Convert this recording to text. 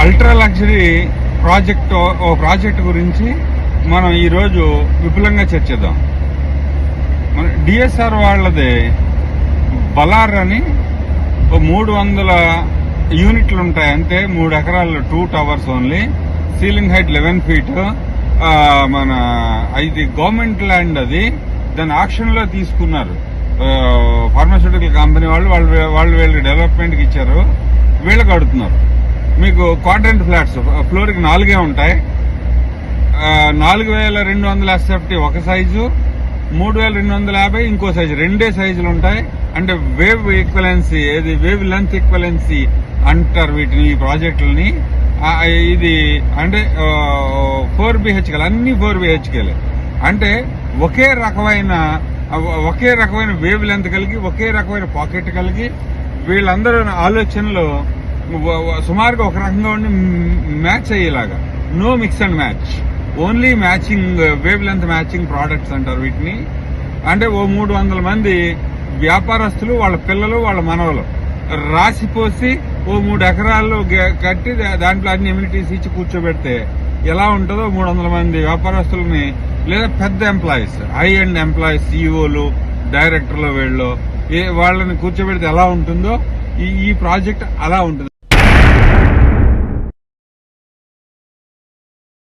Ultra luxury project గురించి మనం ఈరోజు విపులంగా చర్చిద్దాం. మన డిఎస్ఆర్ వాళ్ళది బలార్ అని 300 యూనిట్లు ఉంటాయి, అంతే 3 ఎకరాలు 2 towers only, ceiling height 11 feet. మన ఇది గవర్నమెంట్ ల్యాండ్, అది దాని ఆక్షన్ లో తీసుకున్నారు. ఫార్మాస్యూటికల్ కంపెనీ వాళ్ళు వీళ్ళకి డెవలప్మెంట్ కి ఇచ్చారు, వీళ్ళు కడుతున్నారు. మీకు క్వాడ్రంట్ ఫ్లాట్స్ ఫ్లోర్కి 4 ఉంటాయి. 4200 SFT ఒక సైజు, 3250 ఇంకో సైజు, 2 సైజులు ఉంటాయి. అంటే వేవ్ ఈక్వలెన్సీ, ఏది వేవ్ లెంత్ ఈక్వలెన్సీ అంటారు వీటిని, ఈ ప్రాజెక్టులని. ఇది అంటే 4 BHK, అన్ని 4 BHK. అంటే ఒకే రకమైన వేవ్ లెంత్ కలిగి, ఒకే రకమైన పాకెట్ కలిగి, వీళ్ళందరూ ఆలోచనలో సుమారుగా ఒక రకంగా ఉండి మ్యాచ్ అయ్యేలాగా, no mix and match, only matching, wavelength matching products అంటారు వీటిని. అంటే 300 మంది వ్యాపారస్తులు, వాళ్ళ పిల్లలు, వాళ్ళ మనవలు రాసిపోసి 3 ఎకరాల్లో కట్టి దాంట్లో అన్ని ఎమ్యూనిటీస్ ఇచ్చి కూర్చోబెడితే ఎలా ఉంటుందో, 300 మంది వ్యాపారస్తులని లేదా పెద్ద ఎంప్లాయీస్, హై అండ్ ఎంప్లాయీస్, సిఇఓలు, డైరెక్టర్లు, వాళ్ళని కూర్చోబెడితే ఎలా ఉంటుందో ఈ ప్రాజెక్ట్ అలా ఉంటుంది.